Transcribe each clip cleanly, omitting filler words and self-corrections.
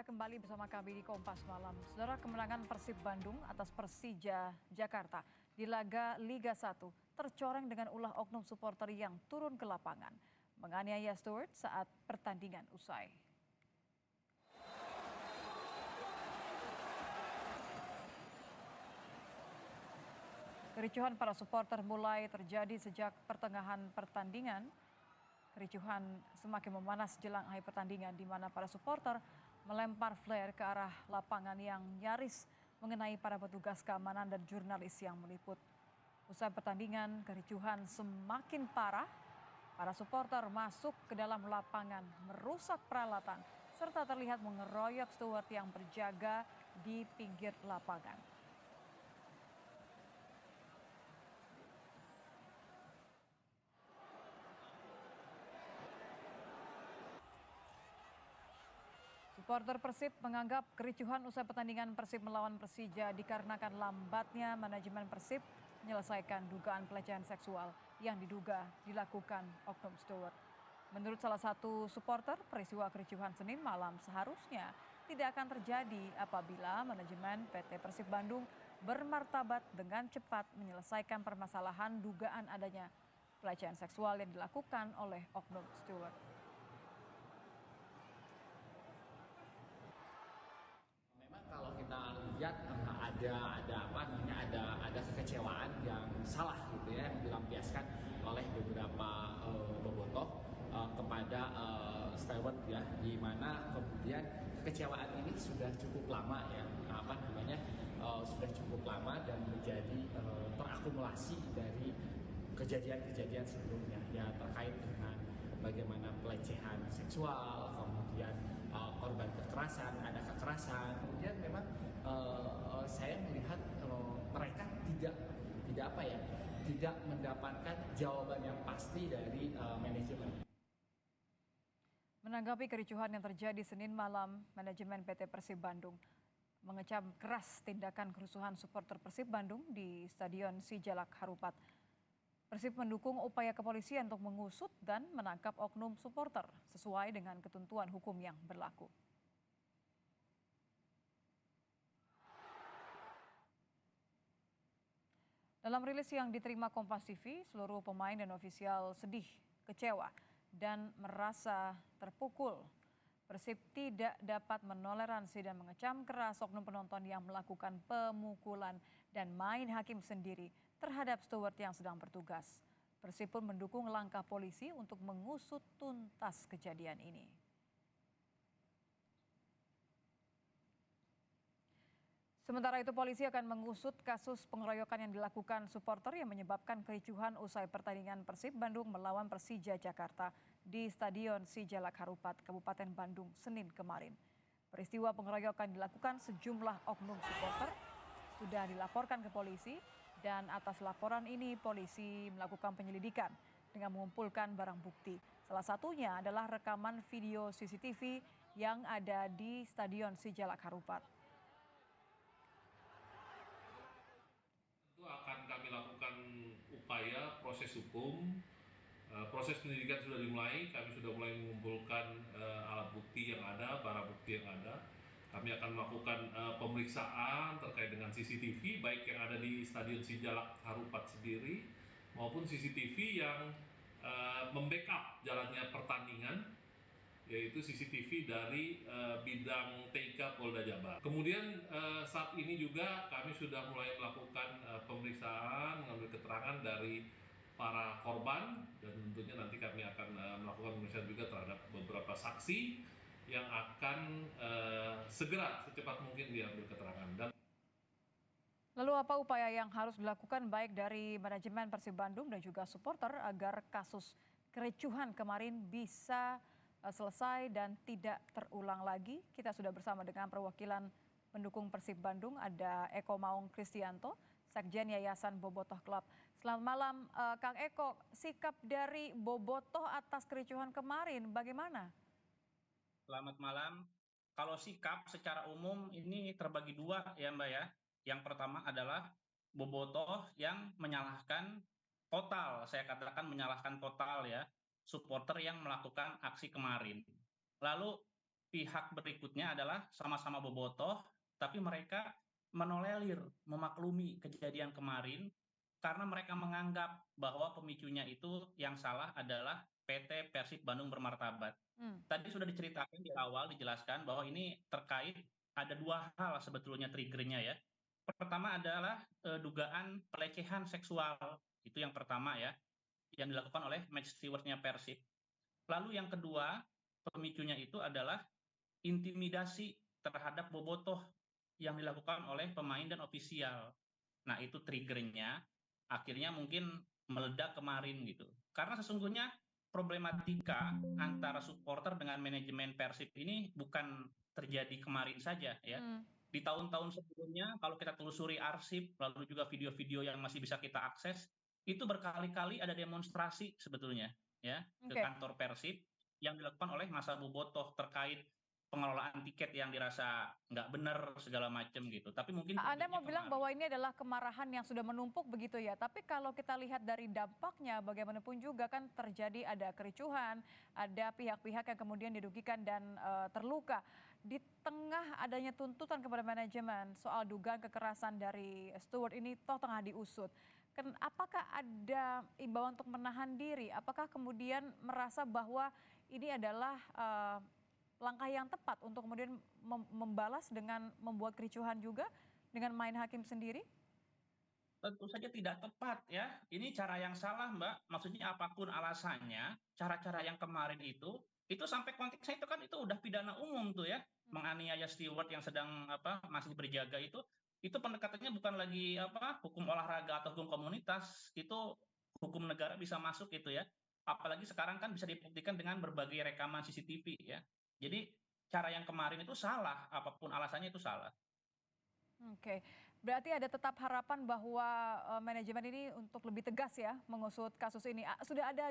Anda kembali bersama kami di Kompas Malam. Saudara, kemenangan Persib Bandung atas Persija Jakarta di laga Liga 1 tercoreng dengan ulah oknum supporter yang turun ke lapangan menganiaya Stewart saat pertandingan usai. Kericuhan para supporter mulai terjadi sejak pertengahan pertandingan. Kericuhan semakin memanas jelang akhir pertandingan di mana para supporter melempar flare ke arah lapangan yang nyaris mengenai para petugas keamanan dan jurnalis yang meliput. Usai pertandingan, kericuhan semakin parah. Para supporter masuk ke dalam lapangan, merusak peralatan, serta terlihat mengeroyok steward yang berjaga di pinggir lapangan. Supporter Persib menganggap kericuhan usai pertandingan Persib melawan Persija dikarenakan lambatnya manajemen Persib menyelesaikan dugaan pelecehan seksual yang diduga dilakukan oknum steward. Menurut salah satu supporter, peristiwa kericuhan Senin malam seharusnya tidak akan terjadi apabila manajemen PT Persib Bandung bermartabat dengan cepat menyelesaikan permasalahan dugaan adanya pelecehan seksual yang dilakukan oleh oknum steward. Memang kalau kita lihat ada kekecewaan yang salah gitu ya, yang dilampiaskan oleh beberapa bobotoh kepada steward ya, di mana kemudian kekecewaan ini sudah cukup lama ya, sudah cukup lama dan menjadi terakumulasi dari kejadian-kejadian sebelumnya ya, terkait dengan bagaimana pelecehan seksual, kemudian korban kekerasan, ada kekerasan. Kemudian memang saya melihat mereka tidak mendapatkan jawaban yang pasti dari manajemen. Menanggapi kericuhan yang terjadi Senin malam, manajemen PT Persib Bandung mengecam keras tindakan kerusuhan supporter Persib Bandung di Stadion Sijalak Harupat. Persib mendukung upaya kepolisian untuk mengusut dan menangkap oknum supporter sesuai dengan ketentuan hukum yang berlaku. Dalam rilis yang diterima Kompas TV, seluruh pemain dan ofisial sedih, kecewa, dan merasa terpukul. Persib tidak dapat menoleransi dan mengecam keras oknum penonton yang melakukan pemukulan dan main hakim sendiri terhadap steward yang sedang bertugas. Persib pun mendukung langkah polisi untuk mengusut tuntas kejadian ini. Sementara itu polisi akan mengusut kasus pengeroyokan yang dilakukan supporter yang menyebabkan kericuhan usai pertandingan Persib Bandung melawan Persija Jakarta di Stadion Sijalak Harupat, Kabupaten Bandung, Senin kemarin. Peristiwa pengeroyokan dilakukan sejumlah oknum supporter sudah dilaporkan ke polisi dan atas laporan ini polisi melakukan penyelidikan dengan mengumpulkan barang bukti. Salah satunya adalah rekaman video CCTV yang ada di Stadion Sijalak Harupat. Itu akan kami lakukan upaya proses hukum. Proses penyidikan sudah dimulai, kami sudah mulai mengumpulkan alat bukti yang ada, barang bukti yang ada. Kami akan melakukan pemeriksaan terkait dengan CCTV, baik yang ada di Stadion Sijalak Harupat sendiri, maupun CCTV yang membackup jalannya pertandingan, yaitu CCTV dari bidang TK Polda Jabar. Kemudian saat ini juga kami sudah mulai melakukan pemeriksaan, mengambil keterangan dari para korban, dan tentunya nanti kami akan melakukan pemeriksaan juga terhadap beberapa saksi yang akan segera secepat mungkin diambil keterangan. Lalu apa upaya yang harus dilakukan baik dari manajemen Persib Bandung dan juga supporter agar kasus kericuhan kemarin bisa selesai dan tidak terulang lagi? Kita sudah bersama dengan perwakilan pendukung Persib Bandung, ada Eko Maung Kristianto, Sekjen Yayasan Bobotoh Club. Selamat malam Kang Eko, sikap dari Bobotoh atas kericuhan kemarin bagaimana? Selamat malam. Kalau sikap secara umum ini terbagi dua ya Mbak ya. Yang pertama adalah bobotoh yang menyalahkan total, saya katakan menyalahkan total ya, supporter yang melakukan aksi kemarin. Lalu pihak berikutnya adalah sama-sama bobotoh, tapi mereka menolerir, memaklumi kejadian kemarin karena mereka menganggap bahwa pemicunya itu yang salah adalah PT Persib Bandung Bermartabat. Hmm. Tadi sudah diceritakan di awal, dijelaskan bahwa ini terkait ada dua hal sebetulnya triggernya ya. Pertama adalah dugaan pelecehan seksual, itu yang pertama ya, yang dilakukan oleh match stewardnya Persib. Lalu yang kedua, pemicunya itu adalah intimidasi terhadap bobotoh yang dilakukan oleh pemain dan ofisial. Nah, itu triggernya akhirnya mungkin meledak kemarin gitu. Karena sesungguhnya problematika antara supporter dengan manajemen Persib ini bukan terjadi kemarin saja ya. Hmm. Di tahun-tahun sebelumnya kalau kita telusuri arsip lalu juga video-video yang masih bisa kita akses, itu berkali-kali ada demonstrasi sebetulnya ya ke Oke. kantor Persib yang dilakukan oleh masa bobotoh terkait pengelolaan tiket yang dirasa nggak benar segala macam gitu. Tapi mungkin Anda triggernya mau bilang kemarin. bahwa ini adalah kemarahan yang sudah menumpuk begitu ya. Tapi kalau kita lihat dari dampaknya bagaimanapun juga kan terjadi ada kericuhan, ada pihak-pihak yang kemudian dirugikan dan terluka. Di tengah adanya tuntutan kepada manajemen soal dugaan kekerasan dari steward ini toh tengah diusut. Apakah ada imbauan untuk menahan diri? Apakah kemudian merasa bahwa ini adalah langkah yang tepat untuk kemudian membalas dengan membuat kericuhan juga dengan main hakim sendiri? Tentu saja tidak tepat ya. Ini cara yang salah, Mbak. Maksudnya apapun alasannya, cara-cara yang kemarin itu sampai konteksnya itu kan itu udah pidana umum tuh ya. Menganiaya steward yang sedang masih berjaga itu pendekatannya bukan lagi hukum olahraga atau hukum komunitas, itu hukum negara bisa masuk itu ya. Apalagi sekarang kan bisa dibuktikan dengan berbagai rekaman CCTV ya. Jadi cara yang kemarin itu salah, apapun alasannya itu salah. Oke, berarti ada tetap harapan bahwa manajemen ini untuk lebih tegas ya mengusut kasus ini. Sudah ada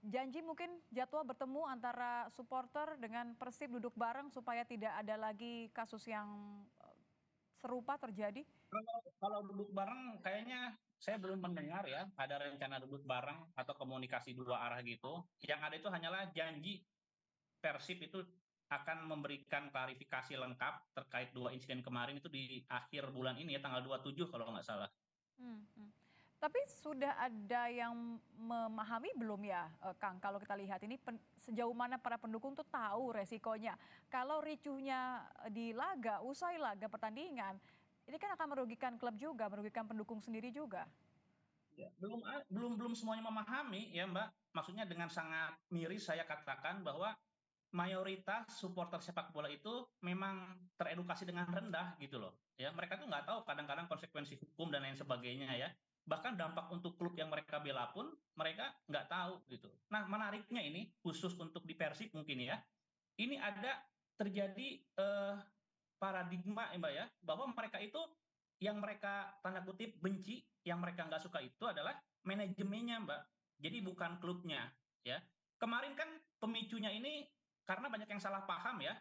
janji mungkin jadwal bertemu antara supporter dengan Persib duduk bareng supaya tidak ada lagi kasus yang serupa terjadi? Kalau duduk bareng kayaknya saya belum mendengar ya ada rencana duduk bareng atau komunikasi dua arah gitu. Yang ada itu hanyalah janji Persib itu akan memberikan klarifikasi lengkap terkait dua insiden kemarin itu di akhir bulan ini ya tanggal 27 kalau nggak salah. Hmm, hmm. Tapi sudah ada yang memahami belum ya, Kang? Kalau kita lihat ini sejauh mana para pendukung tuh tahu resikonya. Kalau ricuhnya di laga, usai laga pertandingan, ini kan akan merugikan klub juga, merugikan pendukung sendiri juga. Ya, belum semuanya memahami ya Mbak. Maksudnya dengan sangat miris saya katakan bahwa mayoritas supporter sepak bola itu memang teredukasi dengan rendah gitu loh. Ya, mereka tuh nggak tahu kadang-kadang konsekuensi hukum dan lain sebagainya ya. Bahkan dampak untuk klub yang mereka bela pun mereka nggak tahu gitu. Nah, menariknya ini khusus untuk di Persib mungkin ya. Ini ada terjadi paradigma ya Mbak ya, bahwa mereka itu yang mereka tanda kutip benci, yang mereka nggak suka itu adalah manajemennya Mbak. Jadi bukan klubnya ya. Kemarin kan pemicunya ini karena banyak yang salah paham ya,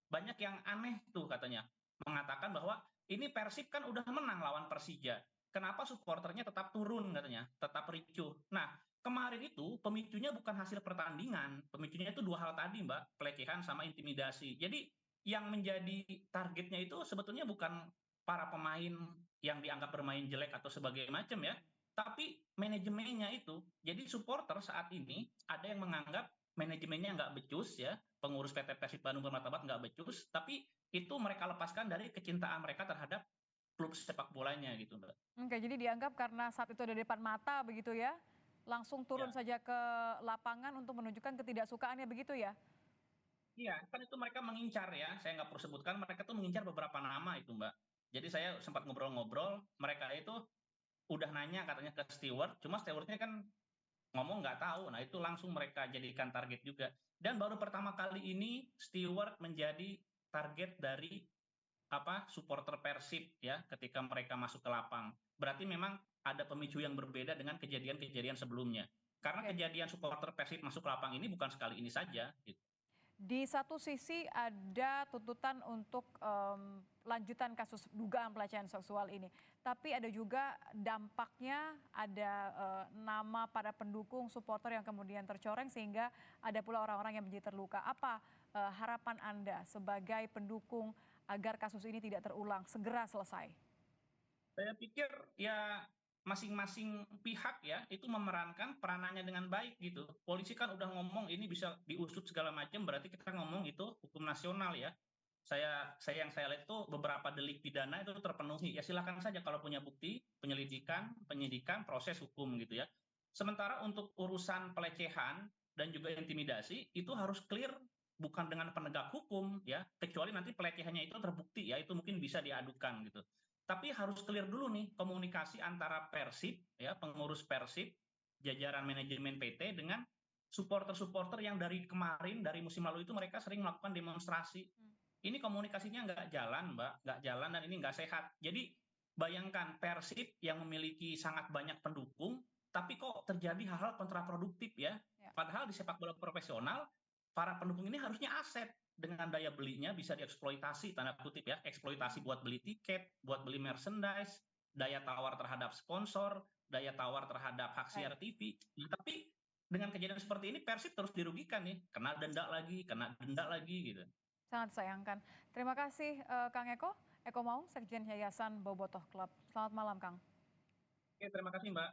banyak yang aneh tuh katanya, mengatakan bahwa ini Persib kan udah menang lawan Persija, kenapa supporternya tetap turun katanya, tetap ricuh. Nah, kemarin itu pemicunya bukan hasil pertandingan, pemicunya itu dua hal tadi Mbak, pelecehan sama intimidasi. Jadi yang menjadi targetnya itu sebetulnya bukan para pemain yang dianggap bermain jelek atau sebagai macam ya, tapi manajemennya itu. Jadi supporter saat ini ada yang menganggap manajemennya nggak becus ya, pengurus PT Persib Bandung Bermartabat nggak becus, tapi itu mereka lepaskan dari kecintaan mereka terhadap klub sepak bolanya gitu Mbak. Oke, jadi dianggap karena saat itu ada di depan mata begitu ya, langsung turun Ya, saja ke lapangan untuk menunjukkan ketidaksukaannya begitu ya? iya kan itu mereka mengincar ya, saya nggak perlu sebutkan, mereka tuh mengincar beberapa nama itu Mbak. Jadi saya sempat ngobrol-ngobrol, mereka itu udah nanya katanya ke steward, cuma stewardnya kan ngomong nggak tahu. Nah itu langsung mereka jadikan target juga. Dan baru pertama kali ini steward menjadi target dari supporter Persib ya ketika mereka masuk ke lapang. Berarti memang ada pemicu yang berbeda dengan kejadian-kejadian sebelumnya. Karena Oke. kejadian supporter Persib masuk ke lapang ini bukan sekali ini saja. Gitu. Di satu sisi ada tuntutan untuk lanjutan kasus dugaan pelecehan seksual ini. Tapi ada juga dampaknya, ada nama para pendukung, supporter yang kemudian tercoreng sehingga ada pula orang-orang yang menjadi terluka. Apa harapan Anda sebagai pendukung agar kasus ini tidak terulang, segera selesai? Saya pikir ya masing-masing pihak ya itu memerankan peranannya dengan baik gitu. Polisi kan udah ngomong ini bisa diusut segala macam, berarti kita ngomong itu hukum nasional ya. Yang saya lihat itu beberapa delik pidana itu terpenuhi. Ya silakan saja kalau punya bukti, penyelidikan, penyidikan, proses hukum gitu ya. Sementara untuk urusan pelecehan dan juga intimidasi itu harus clear bukan dengan penegak hukum ya, kecuali nanti pelecehannya itu terbukti ya, itu mungkin bisa diadukan gitu. Tapi harus clear dulu nih komunikasi antara Persib, ya pengurus Persib, jajaran manajemen PT dengan supporter-supporter yang dari kemarin, dari musim lalu itu mereka sering melakukan demonstrasi. Ini komunikasinya nggak jalan, Mbak, nggak jalan dan ini nggak sehat. Jadi bayangkan Persib yang memiliki sangat banyak pendukung, tapi kok terjadi hal-hal kontraproduktif ya. Ya. Padahal di sepak bola profesional, para pendukung ini harusnya aset dengan daya belinya bisa dieksploitasi, tanda kutip ya, eksploitasi buat beli tiket, buat beli merchandise, daya tawar terhadap sponsor, daya tawar terhadap hak siar Baik. TV. Nah, tapi dengan kejadian seperti ini Persib terus dirugikan nih, kena denda lagi gitu. Sangat sayangkan. Terima kasih Kang Eko Maung, Sekjen Yayasan Bobotoh Club. Selamat malam Kang. Oke, terima kasih Mbak.